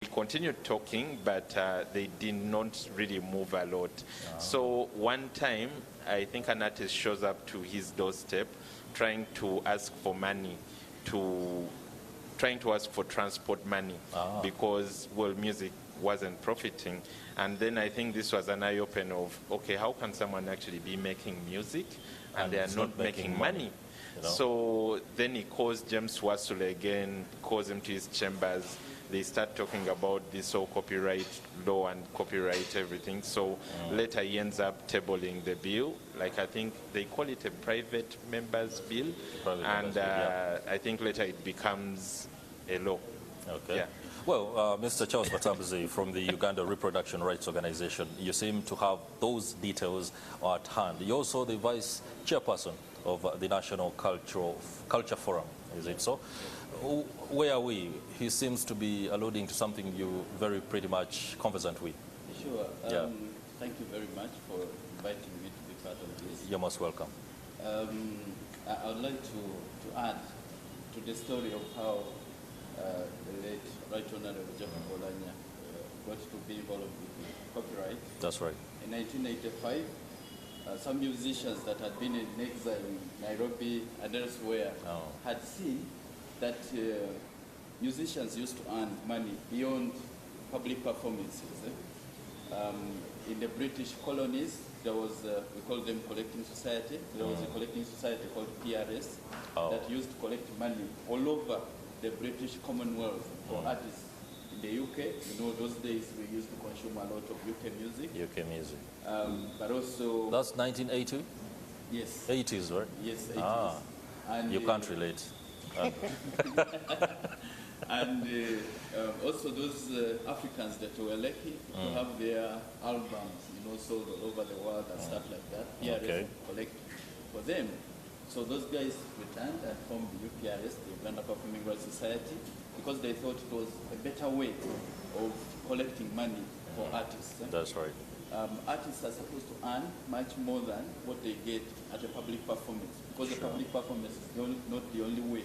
We continued talking, but they did not really move a lot. So one time, I think an artist shows up to his doorstep trying to ask for money, trying to ask for transport money because, well, music wasn't profiting. And then I think this was an eye-opener of, okay, how can someone actually be making music and they are not making money? You know? So then he calls James Wasule again, calls him to his chambers. They start talking about this whole copyright law and copyright everything. So later he ends up tabling the bill. Like, I think they call it a private members bill. I think later it becomes a law. Okay. Yeah. Well, Mr. Charles Batambuzi from the Uganda Reproduction Rights Organization, you seem to have those details at hand. You're also the vice chairperson of the National Culture Forum, is it so? Where are we? He seems to be alluding to something you're very pretty much conversant with. Sure. Yeah. Thank you very much for inviting me to be part of this. You're most welcome. I would like to add to the story of how the late Right Honorable Jacob Oulanyah got to be involved with copyright. That's right. In 1985, some musicians that had been in exile in Nairobi and elsewhere had seen that musicians used to earn money beyond public performances. In the British colonies, there was, we call them collecting society. There was a collecting society called PRS that used to collect money all over the British Commonwealth for artists. In the UK, you know, those days we used to consume a lot of UK music. UK music. But also... That's 1980? Yes. 80s, right? Yes, 80s. And you can't relate. And also those Africans that were lucky to have their albums, you know, sold all over the world and stuff like that. PRS collect for them. So those guys returned and formed the UPRS, the Uganda Performing Arts Society, because they thought it was a better way of collecting money for artists. That's right. Artists are supposed to earn much more than what they get at a public performance, because the public performance is not the only way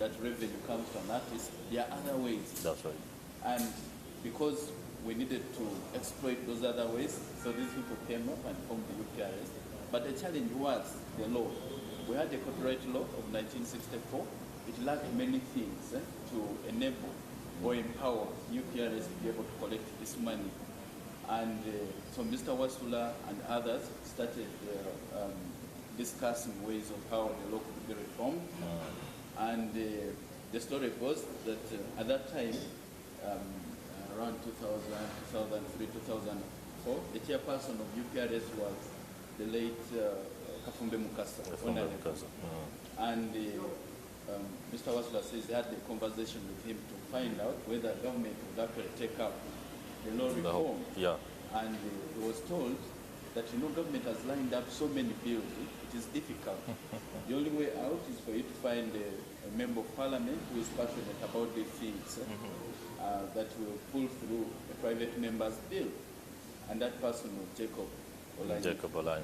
that revenue comes to an artist. There are other ways. That's right. And because we needed to exploit those other ways, so these people came up and formed the UPRS. But the challenge was the law. We had the copyright law of 1964. It lacked many things to enable or empower UPRS to be able to collect this money. And so Mr. Wasula and others started discussing ways of how the law could be reformed. And the story goes that at that time, around 2000, 2003, 2004, the chairperson of UPRS was the late Kafumbe Mukasa. And Mr. Wasula says he had a conversation with him to find out whether government would actually take up the law reform. And he was told that, you know, government has lined up so many bills, it is difficult. The only way out is for you to find a member of parliament who is passionate about these things that will pull through a private member's bill. And that person was Jacob Oulanyah. Jacob Oulanyah.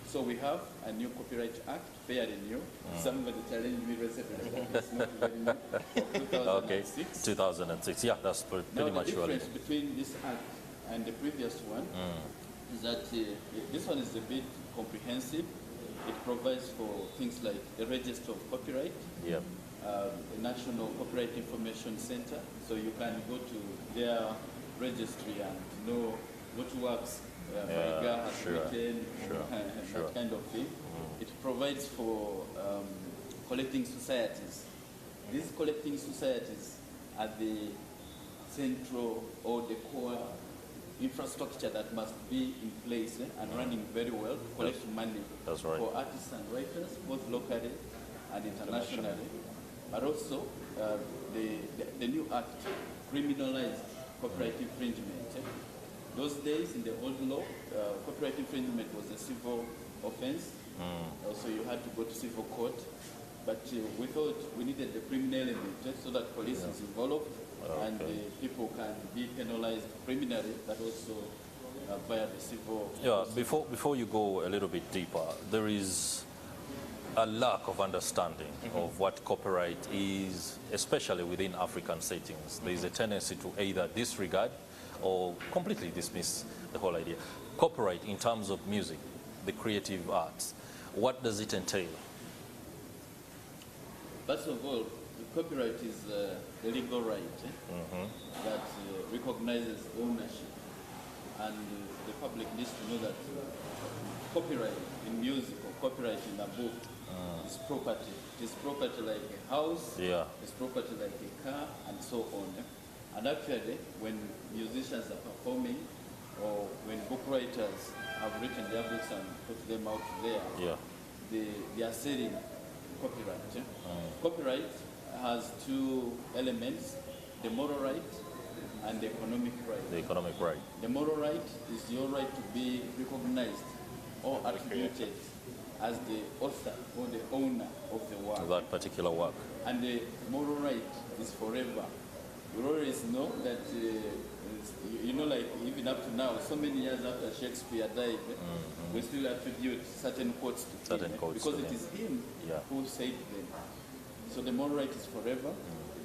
So we have a new Copyright Act, fairly new. Somebody challenged me recently that it's not very new. 2006. 2006. Yeah, that's pretty much the early. difference between this Act and the previous one is that this one is a bit comprehensive. It provides for things like the register of copyright, the National Copyright Information Center, so you can go to their registry and know what works Maiga has written, that kind of thing. It provides for collecting societies. These collecting societies are the central or the core infrastructure that must be in place and running very well to collect money for artists and writers, both locally and internationally. But also, the new act criminalized copyright infringement. Those days, in the old law, copyright infringement was a civil offense, so you had to go to civil court. But we thought we needed the criminal element so that police is involved and people can be penalized criminally, but also via the civil. Before you go a little bit deeper, there is a lack of understanding of what copyright is, especially within African settings. There is a tendency to either disregard or completely dismiss the whole idea. Copyright in terms of music, the creative arts, what does it entail? First of all, the copyright is the legal right that recognizes ownership. And the public needs to know that copyright in music or copyright in a book is property. It is property like a house, it's property like a car, and so on. And actually, when musicians are performing or when book writers have written their books and put them out there, they are selling copyright. Copyright has two elements, the moral right and the economic right. The economic right. The moral right is your right to be recognized or attributed as the author or the owner of the work. That particular work. And the moral right is forever. You always know that, you know, like even up to now, so many years after Shakespeare died, we still attribute certain quotes to him. Because it is him who said them. So the moral right is forever.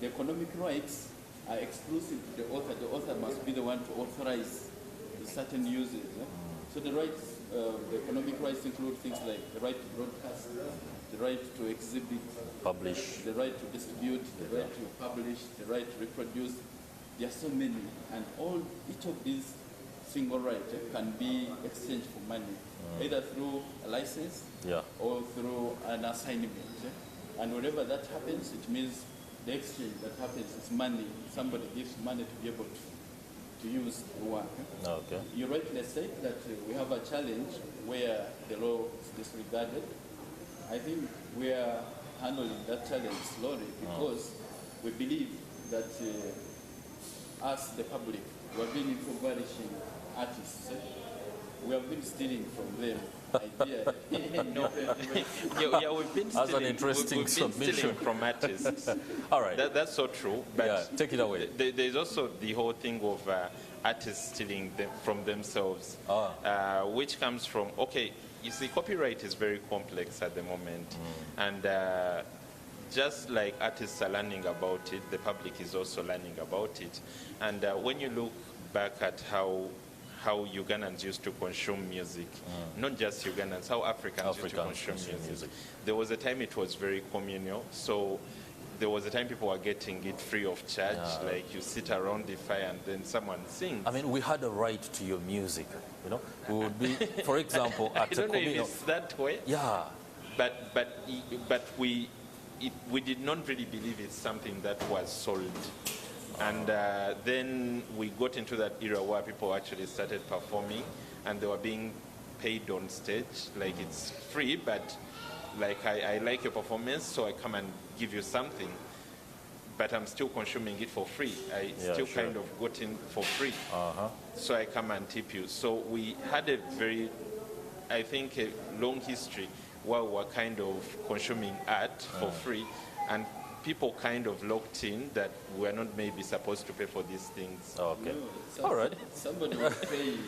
The economic rights are exclusive to the author. The author must be the one to authorize the certain uses. So the rights, the economic rights include things like the right to broadcast, the right to exhibit, publish, the right to distribute, the right to publish, the right to reproduce. There are so many, and each of these single rights can be exchanged for money, either through a license or through an assignment. And whenever that happens, it means the exchange that happens is money. Somebody gives money to be able to use the work. Okay. You rightly said that we have a challenge where the law is disregarded. I think we are handling that challenge slowly because we believe that us, the public, we have been impoverishing artists. We have been stealing from them. We've been As an interesting submission stealing from artists. All right. That's so true. But take it away. There's also the whole thing of artists stealing from themselves, which comes from, you see, copyright is very complex at the moment. And just like artists are learning about it, the public is also learning about it. And when you look back at how Ugandans used to consume music, not just Ugandans, how Africans used to consume music. There was a time it was very communal, so there was a time people were getting it free of charge, like you sit around the fire and then someone sings. I mean, we had a right to your music, you know. We would be, for example, at I don't know if it's that way. Yeah. But we did not really believe it's something that was sold. And then we got into that era where people actually started performing and they were being paid on stage. Like it's free, but like I like your performance, so I come and give you something. But I'm still consuming it for free. I still kind of got in for free. So I come and tip you. So we had a very, I think, a long history where we were kind of consuming art for free. And people kind of locked in that we're not maybe supposed to pay for these things. Okay. No, all right. Somebody was paying.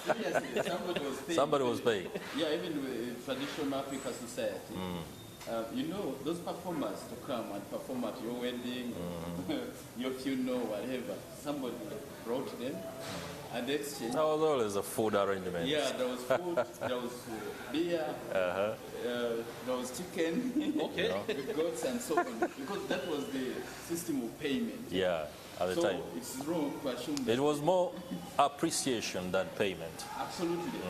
Seriously, somebody was paying. Yeah, even with traditional African society. You know, those performers to come and perform at your wedding, your funeral, whatever, somebody brought them and exchange. There was always a food arrangement. Yeah, there was food, there was beer, there was chicken, with goats and so on, because that was the system of payment. Yeah, at the time. So it's wrong to assume that it was more appreciation than payment. Absolutely.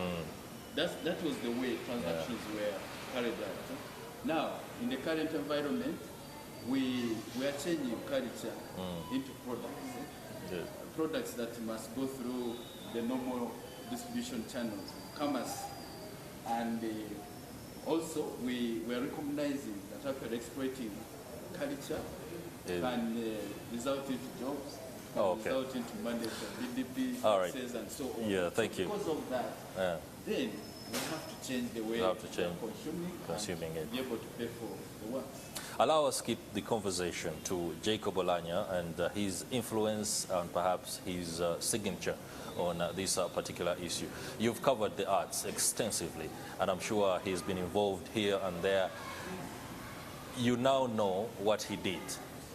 That was the way transactions were carried out. Now, in the current environment, we are changing culture into products. Products that must go through the normal distribution channels, commerce. And also, we are recognizing that after exploiting culture can result into jobs, result into mandate of GDP, taxes, and so on. Yeah, thank you. Because of that, then we have to change the way we are consuming it. Be able to pay for the works. Allow us to keep the conversation to Jacob Oulanyah and his influence and perhaps his signature on this particular issue. You've covered the arts extensively, and I'm sure he's been involved here and there. You now know what he did.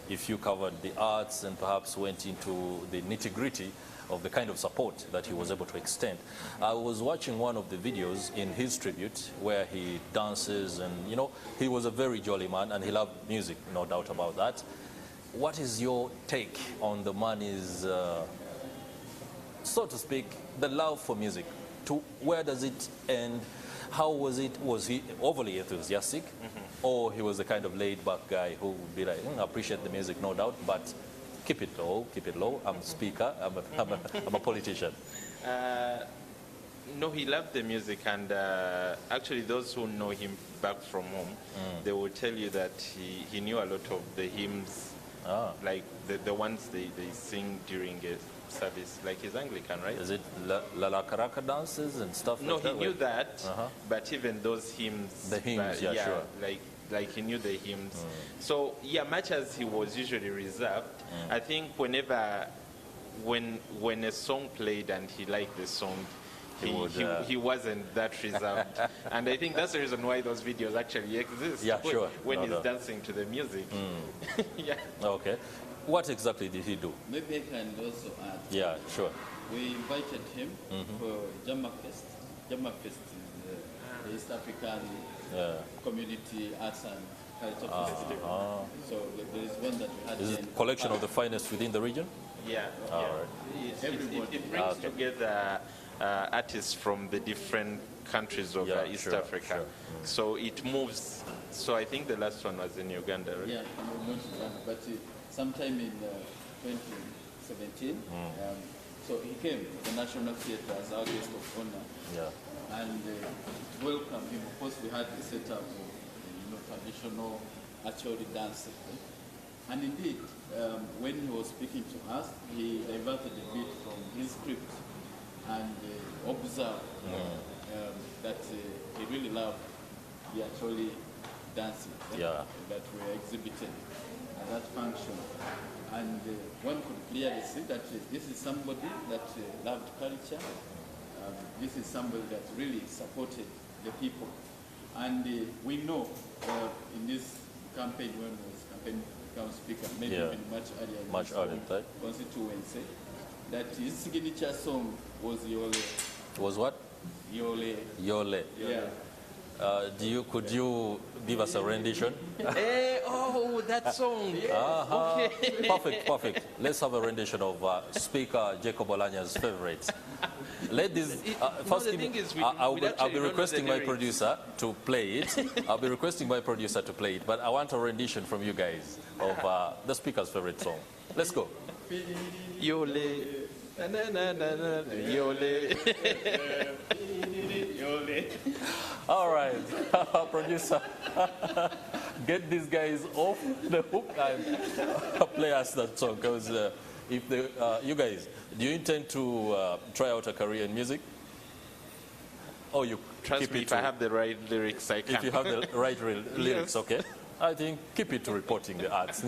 If you covered the arts and perhaps went into the nitty-gritty of the kind of support that he was able to extend. I was watching one of the videos in his tribute where he dances, and you know, he was a very jolly man and he loved music, no doubt about that. What is your take on the man's, so to speak, the love for music? To where does it end? How was it? Was he overly enthusiastic? Or he was the kind of laid-back guy who would be like, I appreciate the music, no doubt, but keep it low, keep it low. I'm a speaker, I'm a politician. No, he loved the music, and actually those who know him back from home, they will tell you that he knew a lot of the hymns, like the ones they sing during a service, like his Anglican, right? Is it La Caracas dances and stuff no, like that? No, he knew that, but even those hymns... The hymns, yeah, sure. Like he knew the hymns. So, yeah, much as he was usually reserved, I think when a song played and he liked the song, he wasn't that reserved. And I think that's the reason why those videos actually exist. Yeah, sure. When he's dancing to the music. Yeah. Okay. What exactly did he do? Maybe I can also add. Yeah, sure. We invited him for Jama Fest. Jama Fest is the East African Community Arts and Culture Festival. So there is one that we had. Is it a collection of the finest within the region? Yeah. Right. It brings together artists from the different countries of East Africa. Sure. So it moves. So I think the last one was in Uganda, right? Yeah, not Uganda, but sometime in 2017. So he came to the National Theatre as our guest of honor. Yeah. And to welcome him, of course, we had the setup of traditional actually dancing. Right? And indeed, when he was speaking to us, he diverted a bit from his script and observed that he really loved the actually dancing that were exhibited at that function. And one could clearly see that this is somebody that loved culture. This is somebody that really supported the people. And we know in this campaign, when he was campaigning to become speaker, maybe even much earlier in his constituency, that his signature song was Yole. Was what? Yole. Yole. Yeah. Could you give us a rendition? That song. Okay. Perfect. Let's have a rendition of Speaker Jacob Oulanyah's favorites. Let this first. I'll be requesting my producer to play it. I'll be requesting my producer to play it. But I want a rendition from you guys of the speaker's favorite song. Let's go. Yole. Na, na, na, na, na, Yole. Yole. All right, producer, get these guys off the hook and play us that song. Because if you guys, do you intend to try out a career in music? Oh, you trust me. If I have the right lyrics, I can. If you have the right lyrics, okay. I think keep it to reporting the arts.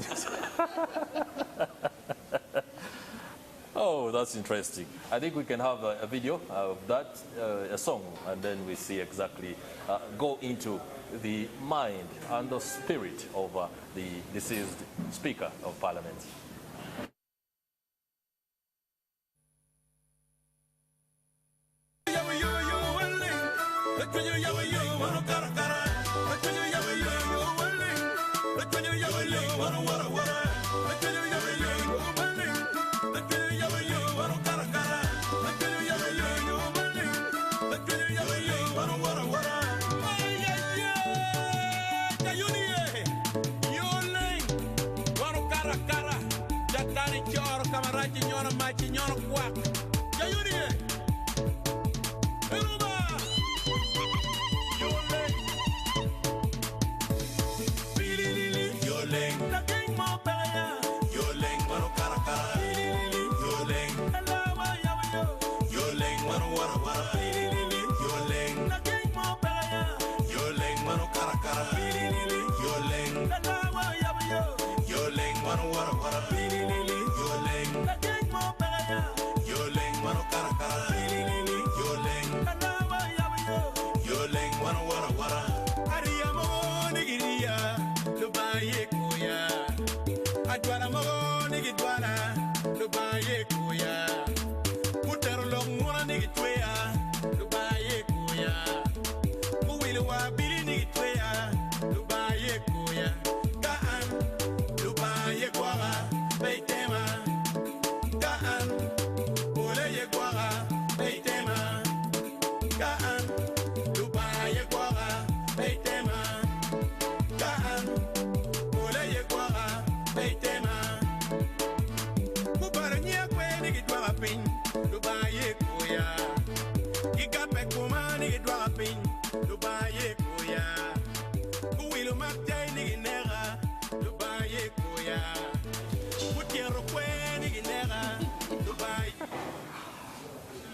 Oh, that's interesting. I think we can have a video of that, a song, and then we see exactly, go into the mind and the spirit of the deceased Speaker of Parliament.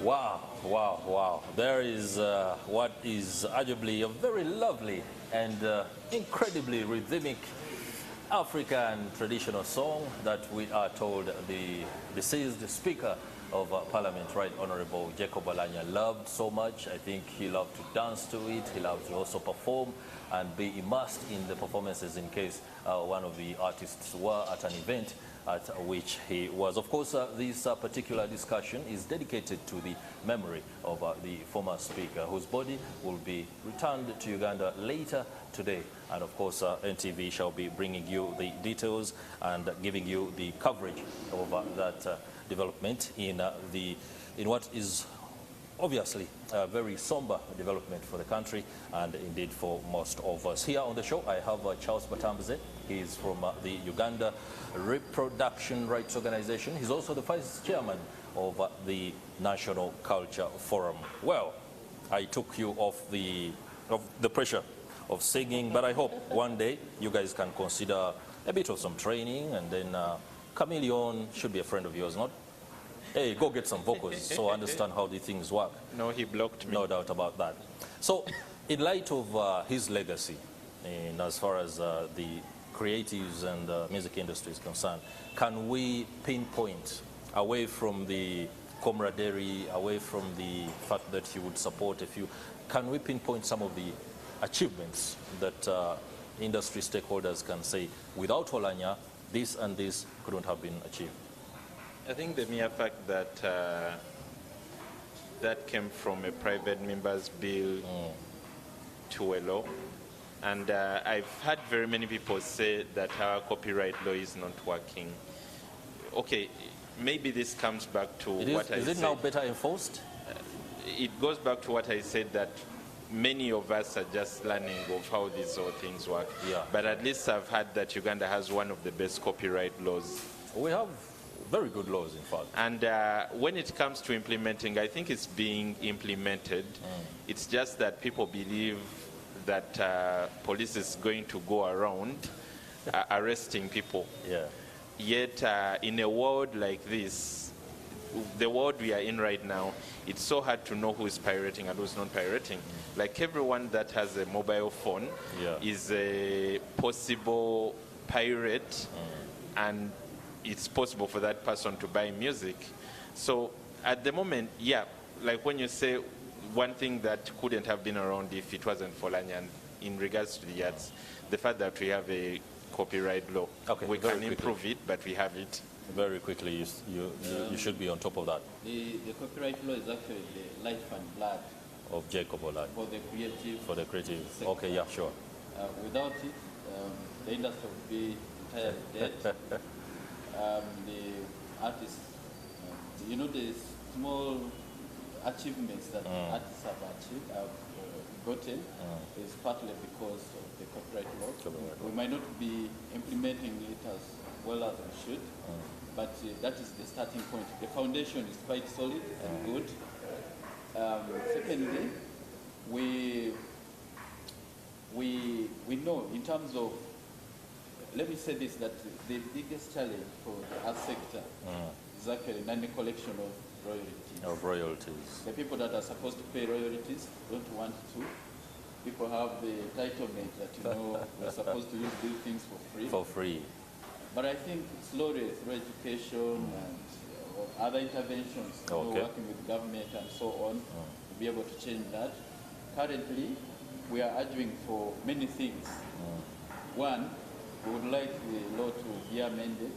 Wow, wow, wow. There is what is arguably a very lovely and incredibly rhythmic African traditional song that we are told the deceased Speaker of Parliament, Right Honorable Jacob Oulanyah, loved so much. I think he loved to dance to it. He loved to also perform and be immersed in the performances in case one of the artists were at an event at which he was. Of course, this particular discussion is dedicated to the memory of the former speaker, whose body will be returned to Uganda later today. And of course, NTV shall be bringing you the details and giving you the coverage of that development in what is obviously a very somber development for the country and indeed for most of us. Here on the show, I have Charles Batambuze. He's from the Uganda Reproduction Rights Organization. He's also the vice chairman of the National Culture Forum. Well, I took you off the pressure of singing, but I hope one day you guys can consider a bit of some training, and then Chameleon should be a friend of yours, not? Hey, go get some vocals so I understand how the things work. No, he blocked me. No doubt about that. So, in light of his legacy, and as far as the creatives and the music industry is concerned, can we pinpoint, away from the camaraderie, away from the fact that he would support a few, can we pinpoint some of the achievements that industry stakeholders can say, without Oulanyah, this and this couldn't have been achieved? I think the mere fact that that came from a private member's bill to a law, and I've had very many people say that our copyright law is not working. Okay, maybe this comes back to what I said. Is it now better enforced? It goes back to what I said, that many of us are just learning of how these sort of things work. Yeah. But at least I've heard that Uganda has one of the best copyright laws. We have very good laws, in fact. And when it comes to implementing, I think it's being implemented. It's just that people believe that police is going to go around arresting people. Yeah. Yet in a world like this, the world we are in right now, it's so hard to know who is pirating and who's not pirating. Like, everyone that has a mobile phone is a possible pirate, and it's possible for that person to buy music. So at the moment, yeah, like when you say one thing that couldn't have been around if it wasn't for Oulanyah, in regards to the arts, the fact that we have a copyright law. Okay, we can improve it, but we have it. Very quickly, you should be on top of that. The copyright law is actually the life and blood of Jacob Oulanyah. for the creative. For the creative. sector. Okay, yeah, sure. Without it, the industry would be entirely dead. The artists, you know, the small achievements that artists have achieved, gotten, is partly because of the copyright law. We might not be implementing it as well as we should, but that is the starting point. The foundation is quite solid and good. Secondly, we know in terms of, let me say this, that the biggest challenge for the art sector is actually non-collection of royalties. Of royalties. The people that are supposed to pay royalties don't want to. People have the entitlement that, you know, we're supposed to do things for free. For free. But I think slowly through education and other interventions, you know, working with government and so on, to be able to change that. Currently, we are arguing for many things. One, we would like the law to be amended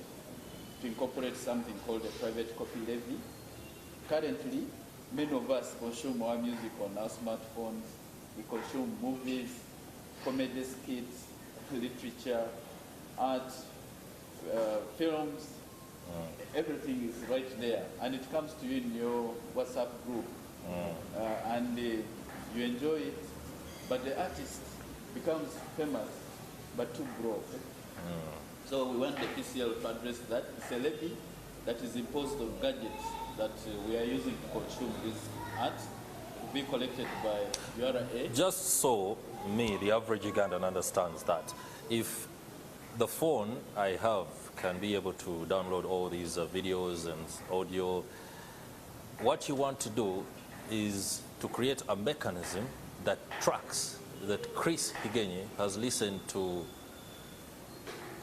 to incorporate something called a private copy levy. Currently, many of us consume our music on our smartphones. We consume movies, comedy skits, literature, art, films. Everything is right there, and it comes to you in your WhatsApp group, and you enjoy it, but the artist becomes famous but too broke. So we want the PCL to address that. It's a levy that is imposed on gadgets that we are using to consume this art, to be collected by URA. Just so me, the average Ugandan, understands that if the phone I have can be able to download all these videos and audio, what you want to do is to create a mechanism that tracks that Chris Higenyi has listened to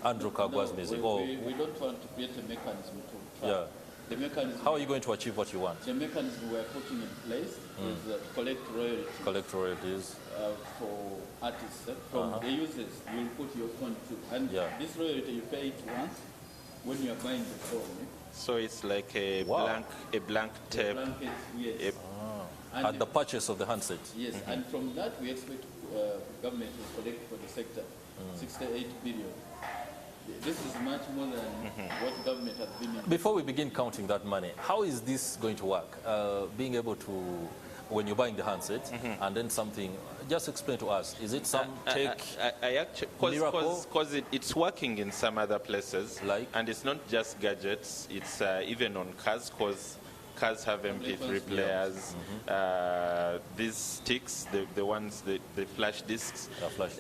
Andrew Kagwa's music. We don't want to create a mechanism to track. Yeah. The mechanism. How are you going to achieve what you want? The mechanism we are putting in place is to collect royalties. Collect royalties. For artists. From the users, you will put your phone to. And this royalty, you pay it once when you are buying the phone. So it's like a blank tape. Yes. At the purchase of the handset. Yes, and from that we expect government to collect for the sector 68 billion. This is much more than what government has been in. Before we begin counting that money, how is this going to work? Being able to, when you're buying the handset and then something, just explain to us, is it some tech miracle? Because it's working in some other places. Like? And it's not just gadgets, it's even on cars, because cars have MP3 players. These sticks, the ones, the flash discs,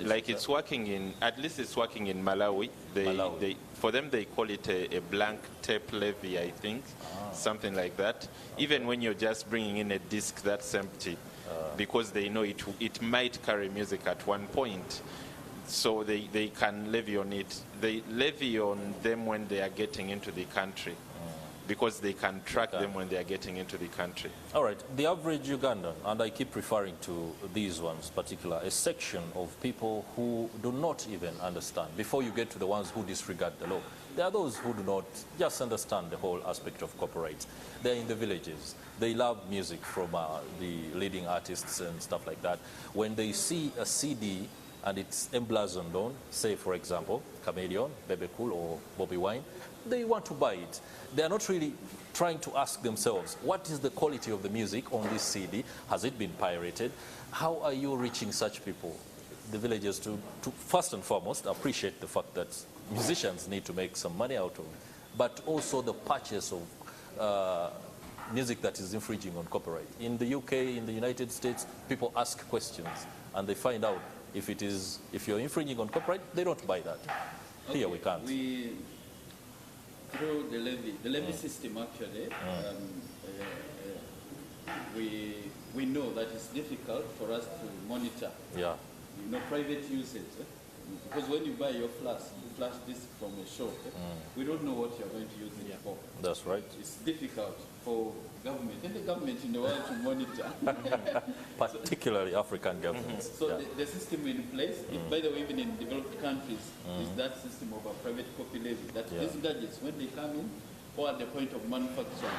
like it's working in, at least it's working in Malawi. For them, they call it a blank tape levy, I think, something like that. Even when you're just bringing in a disc that's empty, because they know it might carry music at one point. So they can levy on it. They levy on them when they are getting into the country, because they can track them when they are getting into the country. All right, the average Ugandan, and I keep referring to these ones particular, a section of people who do not even understand. Before you get to the ones who disregard the law, there are those who do not just understand the whole aspect of copyright. They're in the villages. They love music from the leading artists and stuff like that. When they see a CD and it's emblazoned on, say for example, Chameleon, Bebe Cool or Bobby Wine, they want to buy it. They are not really trying to ask themselves, what is the quality of the music on this CD? Has it been pirated? How are you reaching such people, the villagers, to first and foremost appreciate the fact that musicians need to make some money out of it, but also the purchase of music that is infringing on copyright. In the UK, in the United States, people ask questions and they find out if you're infringing on copyright, they don't buy that. Okay. Here we can't. Through the levy system actually, we know that it's difficult for us to monitor. Yeah. Private usage. Because when you buy your flash disc from a shop, we don't know what you're going to use it for. That's right. It's difficult for government, and the government in the world to monitor. Particularly African governments. So the system in place, by the way, even in developed countries, is that system of a private copy levy, that these gadgets, when they come in, or at the point of manufacture,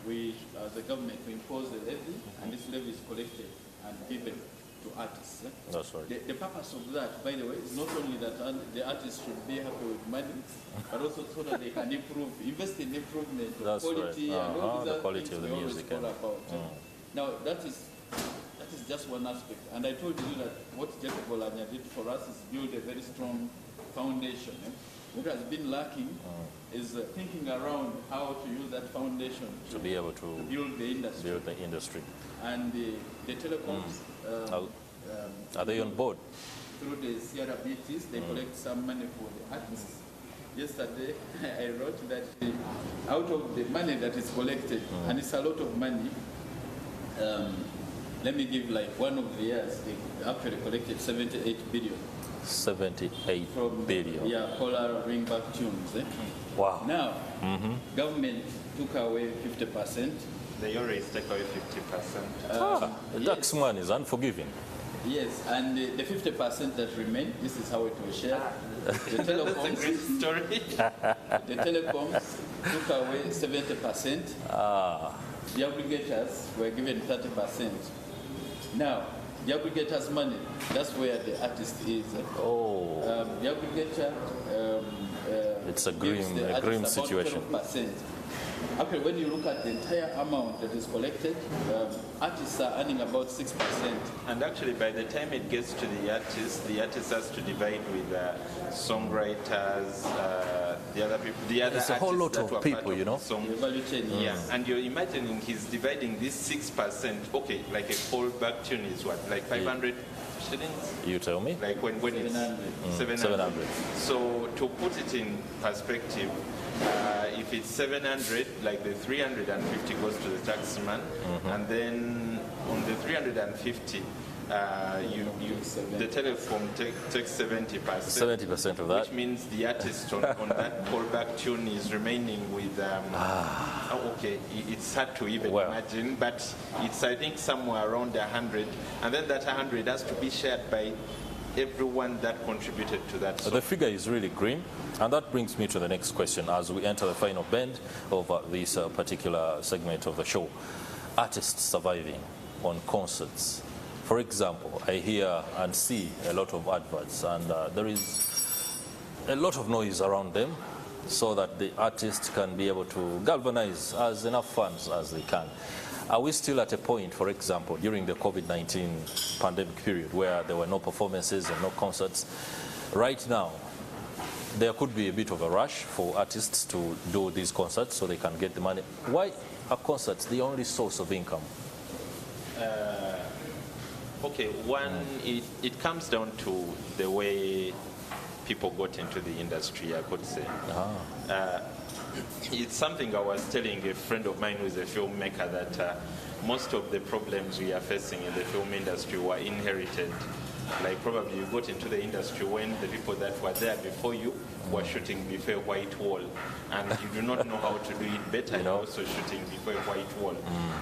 we, as a government, we impose a levy, and this levy is collected and given to artists. That's right. The purpose of that, by the way, is not only that the artists should be happy with money, but also so that they can invest in improvement of quality and all these other things of the we always music call about. Now, that is just one aspect. And I told you that what Jacob Oulanyah did for us is build a very strong foundation. What has been lacking is thinking around how to use that foundation to be able to build the industry. And the telecoms, are they on board? Through the CRBTs, they collect some money for the artists. Yesterday, I wrote that out of the money that is collected, and it's a lot of money, let me give like one of the years, they actually collected 78 billion. 78 billion. Yeah, Polar ringback tunes. Wow. Now, government took away 50%. They always take away 50%. The tax man is unforgiving. Yes, and the 50% that remain, this is how it was shared. The That's a great story. the telecoms took away 70%. The aggregators were given 30%. Now, the aggregators' money, that's where the artist is. The aggregator It's a gives grim, the a grim artist about situation. 12%. Actually, when you look at the entire amount that is collected, artists are earning about 6%. And actually, by the time it gets to the artist has to divide with songwriters, the other people, the other It's a whole lot artists that of were people, part you know. of the song. The value chain, Yeah, and you're imagining he's dividing this 6%. Okay, like a callback tune is what, like 500 shillings? You tell me. Like when it's 700. 700. So to put it in perspective, if it's 700, like the 350 goes to the taxman, and then on the 350, the telecom takes 70%. 70% of that. Which means the artist on that callback tune is remaining with, okay, it's hard to even imagine, but it's, I think, somewhere around 100. And then that 100 has to be shared by everyone that contributed to that song. The figure is really grim, and that brings me to the next question as we enter the final bend of this particular segment of the show. Artists surviving on concerts. For example, I hear and see a lot of adverts, and there is a lot of noise around them so that the artists can be able to galvanize as enough funds as they can. Are we still at a point, for example, during the COVID-19 pandemic period where there were no performances and no concerts? Right now, there could be a bit of a rush for artists to do these concerts so they can get the money. Why are concerts the only source of income? Okay, one, it comes down to the way people got into the industry, I could say. It's something I was telling a friend of mine who is a filmmaker that most of the problems we are facing in the film industry were inherited. Like probably you got into the industry when the people that were there before you were shooting before a white wall, and you do not know how to do it better, you're also shooting before a white wall.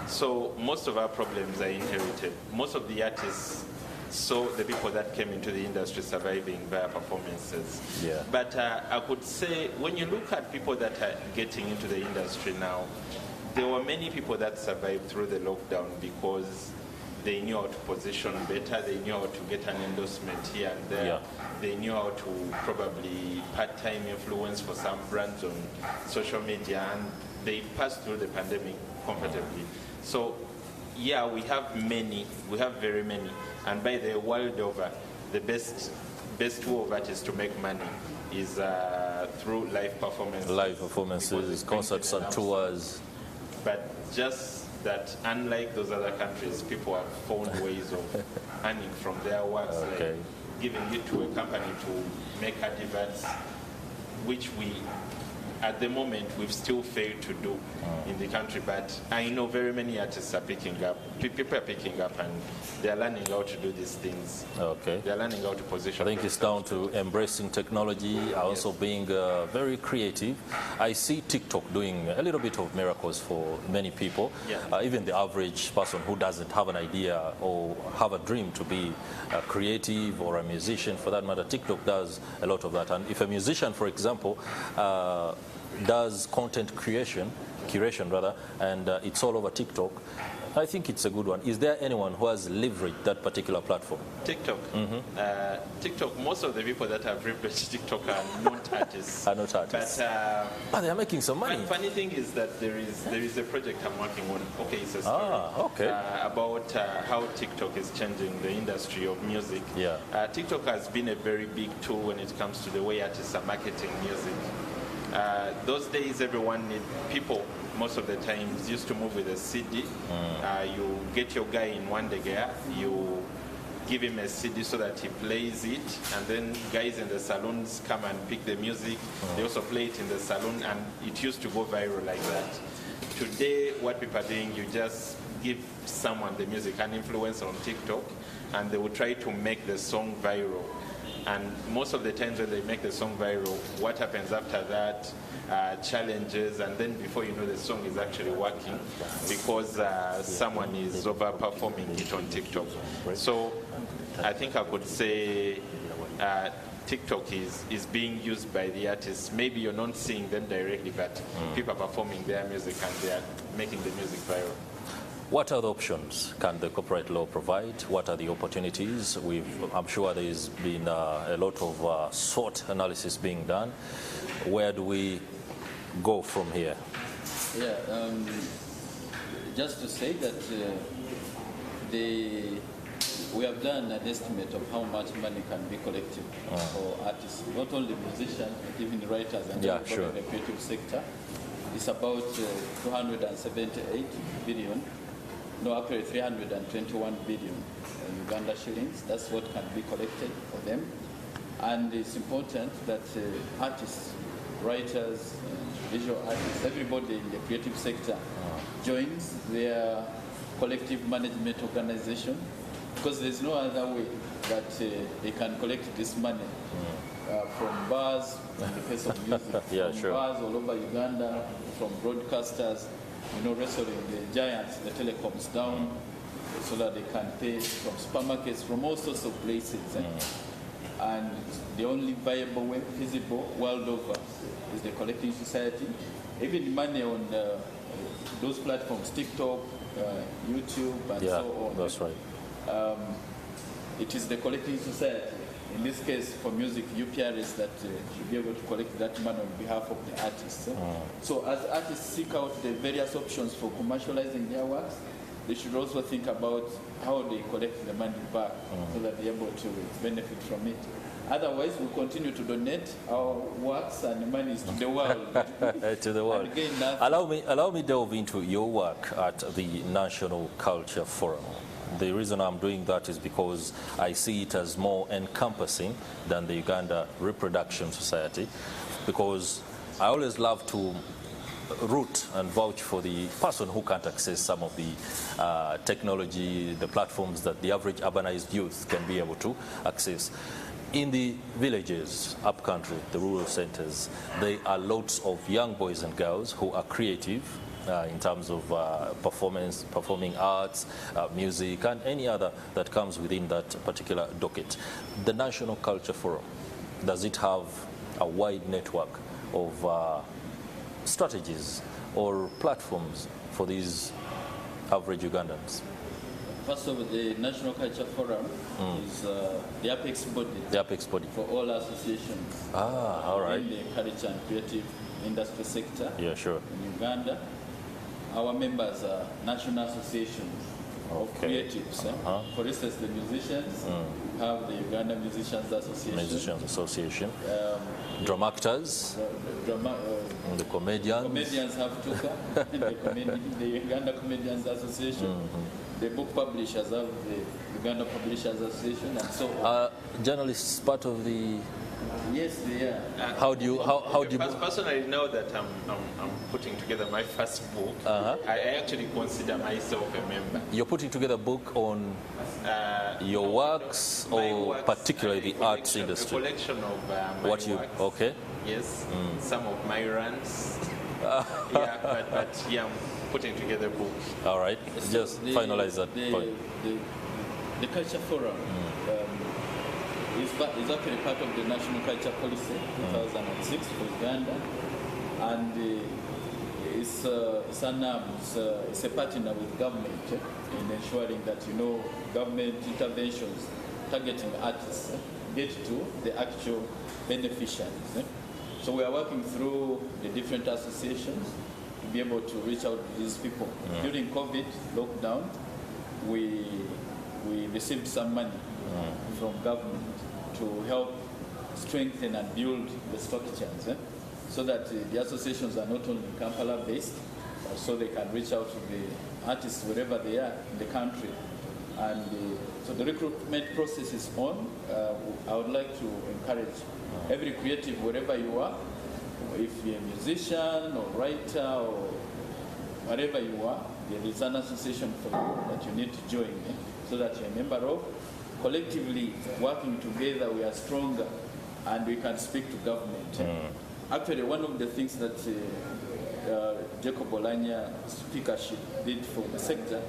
So most of our problems are inherited. Most of the artists saw the people that came into the industry surviving via performances. Yeah. But I could say when you look at people that are getting into the industry now, there were many people that survived through the lockdown because they knew how to position better, they knew how to get an endorsement here and there, they knew how to probably part-time influence for some brands on social media, and they passed through the pandemic comfortably. So yeah, we have very many, and by the world over, the best way of artists to make money is through live performances. Live performances, concerts and tours. But just that unlike those other countries, people have found ways of earning from their works, like giving it to a company to make adverts, which we, at the moment, we've still failed to do in the country. But I know very many artists are picking up. People are picking up, and they're learning how to do these things. They're learning how to position. I think it's down to embracing technology, also being very creative. I see TikTok doing a little bit of miracles for many people. Even the average person who doesn't have an idea or have a dream to be a creative or a musician, for that matter, TikTok does a lot of that. And if a musician, for example, does content curation, and it's all over TikTok, I think it's a good one. Is there anyone who has leveraged that particular platform? TikTok. TikTok, most of the people that have leveraged TikTok are not artists. But they are making some money. Funny thing is that there is a project I'm working on. Okay, it's a story about how TikTok is changing the industry of music. TikTok has been a very big tool when it comes to the way artists are marketing music. Those days, people most of the times used to move with a CD. You get your guy in one gear, you give him a CD so that he plays it, and then guys in the salons come and pick the music. They also play it in the salon, and it used to go viral like that. Today, what people are doing, you just give someone the music, an influencer on TikTok, and they will try to make the song viral. And most of the times when they make the song viral, what happens after that? Challenges, and then before you know, the song is actually working because someone is over-performing it on TikTok. So I think I could say TikTok is being used by the artists. Maybe you're not seeing them directly, but people are performing their music and they are making the music viral. What other options can the corporate law provide? What are the opportunities? I'm sure there's been a lot of SWOT analysis being done. Where do we go from here? Yeah, just to say that we have done an estimate of how much money can be collected for artists, not only musicians, but even writers and everybody in the creative sector. It's about 278 billion. No, actually 321 billion Uganda shillings. That's what can be collected for them. And it's important that artists, writers, visual artists, everybody in the creative sector joins their collective management organization, because there's no other way that they can collect this money from bars, in the case of music, from bars all over Uganda, from broadcasters, wrestling the giants, the telecoms down, so that they can pay from supermarkets, from all sorts of places. And the only viable way, feasible, world over, is the collecting society. Even money on those platforms, TikTok, YouTube, and so on. That's right. It is the collecting society. In this case, for music, UPRs that should be able to collect that money on behalf of the artists. So as artists seek out the various options for commercializing their works, they should also think about how they collect the money back so that they're able to benefit from it. Otherwise, we continue to donate our works and money to the world. To the world. Allow me delve into your work at the National Culture Forum. The reason I'm doing that is because I see it as more encompassing than the Uganda Reproduction Society, because I always love to root and vouch for the person who can't access some of the technology, the platforms that the average urbanized youth can be able to access. In the villages, upcountry, the rural centers, there are lots of young boys and girls who are creative in terms of performing arts, music, and any other that comes within that particular docket. The National Culture Forum, does it have a wide network of strategies or platforms for these average Ugandans? First of all, the National Culture Forum is the apex body. The apex body for all associations. All right. In the culture and creative industry sector. Yeah, sure. In Uganda, our members are national associations of creatives. For instance, the musicians have the Uganda Musicians Association. Musicians Association. Drum actors. The comedians. Comedians have TUCA, the Uganda Comedians Association. The book publishers have the Uganda Publishers Association, and so on. Journalists part of the. Yes, they are. How do you? Personally, now that I'm putting together my first book, I actually consider myself a member. You're putting together a book on your works, or particularly the arts industry. A collection of my works. Okay. Yes, some of my runs. But I'm putting together a book. All right, just finalize that point. The Culture Forum is actually part of the National Culture Policy 2006 for Uganda, and it's a partner with government in ensuring that government interventions targeting artists get to the actual beneficiaries. So we are working through the different associations to be able to reach out to these people. During COVID lockdown, we received some money from government to help strengthen and build the structures, so that the associations are not only Kampala based, so they can reach out to the artists wherever they are in the country. And so the recruitment process is on. I would like to encourage every creative, wherever you are, if you're a musician or writer or wherever you are, there is an association for you that you need to join, so that you're a member of. Collectively working together, we are stronger and we can speak to government. Actually, one of the things that Jacob Oulanyah speakership did for the sector.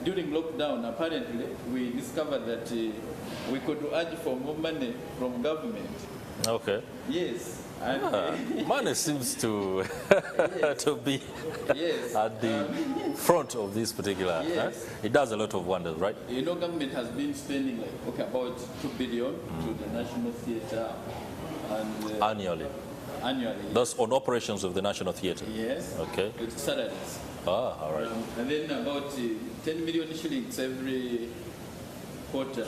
During lockdown, apparently, we discovered that we could urge for more money from government. Okay. Yes. And, money seems to to be yes. at the front of this particular. Yes. It does a lot of wonders, right? You know, government has been spending about 2 billion to the National Theatre and Annually. Annually. That's on operations of the National Theatre. Yes. Okay. With salaries. Ah, all right. And then about 10 million shillings every quarter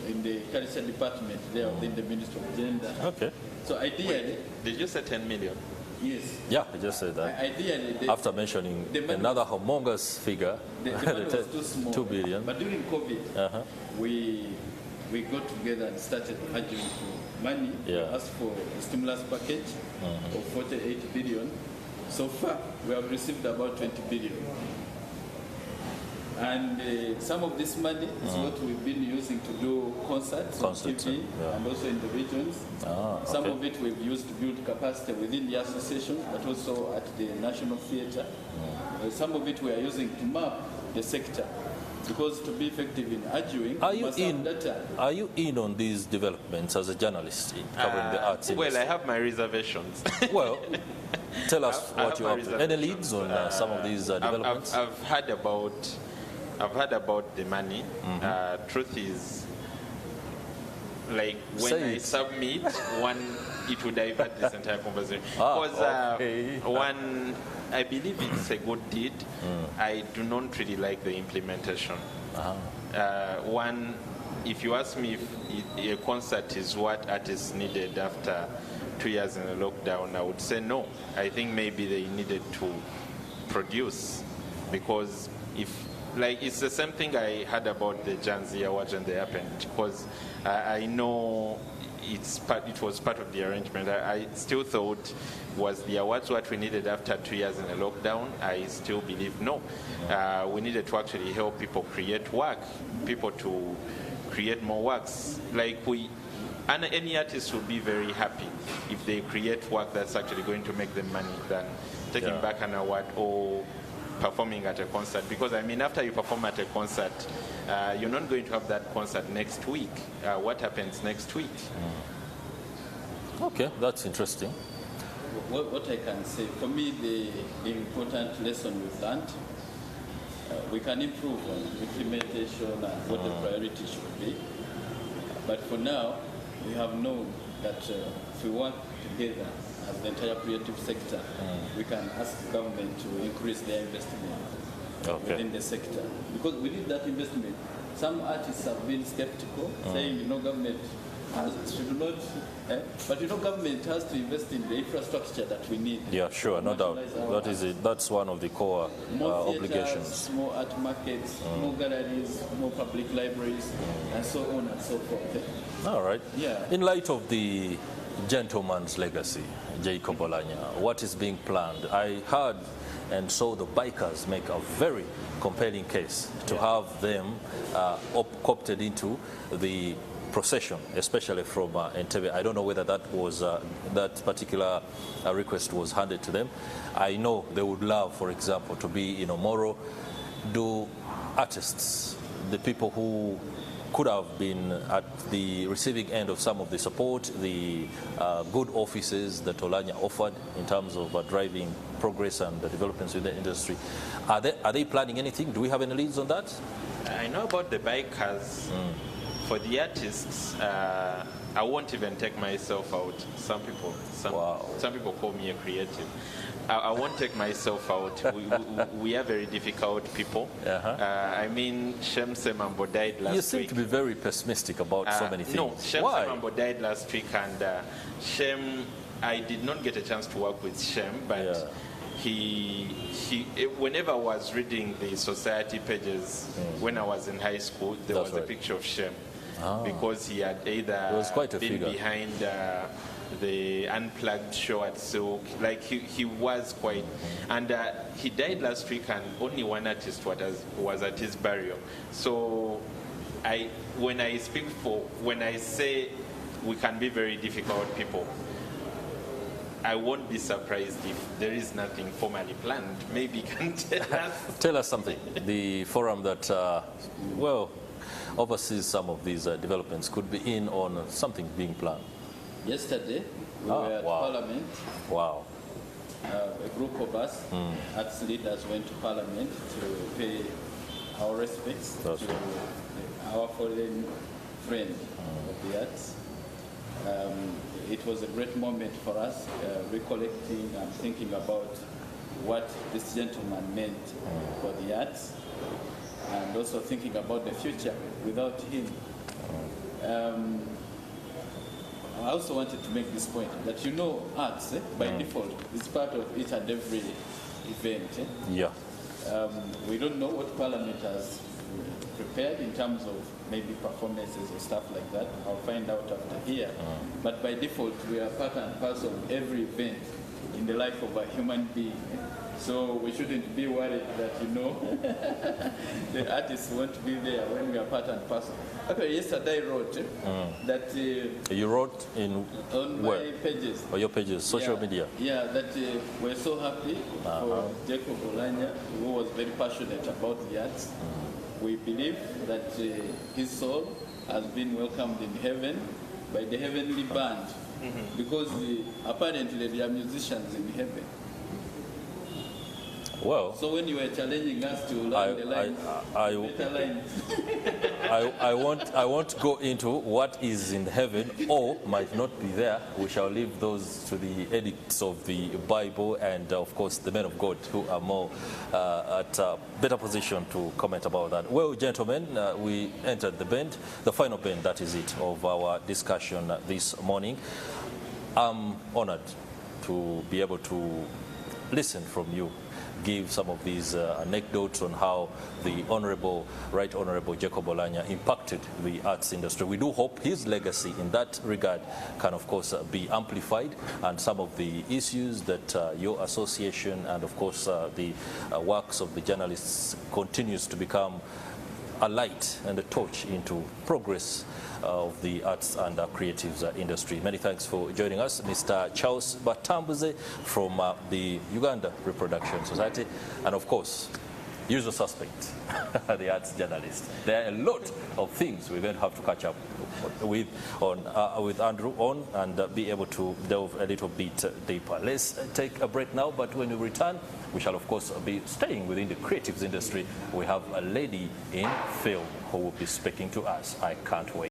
in the culture department there within the Ministry of Gender. Okay. So ideally, Did you say 10 million? yes. Yeah, I just said that. Ideally, After mentioning the money another humongous figure, the money was too small. 2 billion. But during COVID, we got together and started arguing for money. Yeah. We asked for a stimulus package of 48 billion. So far, we have received about 20 billion. And some of this money is what we've been using to do concerts on TV and also in the regions. Some of it we've used to build capacity within the association, but also at the National Theatre. Some of it we are using to map the sector. Because to be effective in arguing, Are we you must have in? data. Are you in on these developments as a journalist covering the arts Well, industry? I have my reservations. Well, tell us I what have you my have. Any reservations. leads on some of these developments? I've heard about the money. Truth is, like when Say I it. submit one, it will divert this entire conversation. Okay. One, I believe it's a good deed. I do not really like the implementation. One, if you ask me if a concert is what artists needed after 2 years in a lockdown, I would say no. I think maybe they needed to produce, because it's the same thing I heard about the Janzi Awards when they happened, because I know it was part of the arrangement. I still thought, was the awards what we needed after 2 years in a lockdown? I still believe no. We needed to actually help people create work, people to create more works. And any artist will be very happy if they create work that's actually going to make them money than taking back an award or performing at a concert. Because I mean, after you perform at a concert, you're not going to have that concert next week. What happens next week? Okay, that's interesting. What I can say, for me, the important lesson we've learned, we can improve on implementation and what the priority should be. But for now, we have known that if we work together as the entire creative sector, we can ask government to increase their investment within the sector. Because within that investment, some artists have been skeptical, saying, government should not, but government has to invest in the infrastructure that we need. Yeah, sure, no doubt. That is it. That's one of the core more obligations. More art markets, more galleries, more public libraries, and so on and so forth. All right. Yeah. In light of the gentleman's legacy, Jacob Oulanyah, what is being planned? I heard and saw the bikers make a very compelling case to have them opted into the procession, especially from Entebbe. I don't know whether that was that particular request was handed to them. I know they would love, for example, to be in Omoro. Do artists, the people who could have been at the receiving end of some of the support, the good offices that Oulanyah offered in terms of driving progress and the developments in the industry, are they planning anything? Do we have any leads on that? I know about the bikers. For the artists, I won't even take myself out. Some people call me a creative. I won't take myself out. We are very difficult people. I mean, Shem Semambo died last week. You seem to be very pessimistic about so many things. No, Shem Semambo died last week, and Shem, I did not get a chance to work with Shem, but whenever I was reading the society pages when I was in high school, there was a picture of Shem. Because he had either been behind the Unplugged show at Silk, he was quite, and he died last week, and only one artist was at his burial. So when I say we can be very difficult people, I won't be surprised if there is nothing formally planned. Maybe you can tell us. Tell us something. The forum that, well, oversees some of these developments could be in on something being planned. Yesterday, we were at Parliament. Wow. A group of us, arts leaders, went to Parliament to pay our respects to our fallen friend of the arts. It was a great moment for us, recollecting and thinking about what this gentleman meant for the arts, and also thinking about the future without him. I also wanted to make this point that arts, by default, is part of each and every event. Yeah. We don't know what Parliament has prepared in terms of maybe performances or stuff like that. I'll find out after here. But by default, we are part and parcel of every event in the life of a human being. So we shouldn't be worried that, the artists won't be there when we are part and parcel. Okay, yesterday I wrote that... you wrote in on where? My pages. Or your pages, social media? Yeah, that we're so happy for Jacob Oulanyah, who was very passionate about the arts. We believe that his soul has been welcomed in heaven by the heavenly band, because apparently there are musicians in heaven. Well, so when you were challenging us to learn the lines, better lines. I won't go into what is in heaven or might not be there. We shall leave those to the edicts of the Bible and, of course, the men of God who are more at a better position to comment about that. Well, gentlemen, we entered the bend, the final bend, that is it, of our discussion this morning. I'm honored to be able to listen from you, give some of these anecdotes on how the Right Honorable Jacob Oulanyah impacted the arts industry. We do hope his legacy in that regard can, of course, be amplified, and some of the issues that your association and, of course, the works of the journalists continues to become a light and a torch into progress of the arts and creatives industry. Many thanks for joining us, Mr. Charles Batambuze from the Uganda Reproduction Society, and of course, usual suspect, the arts journalist. There are a lot of things we're going to have to catch up with Andrew on and be able to delve a little bit deeper. Let's take a break now, but when we return, we shall of course be staying within the creatives industry. We have a lady in film who will be speaking to us. I can't wait.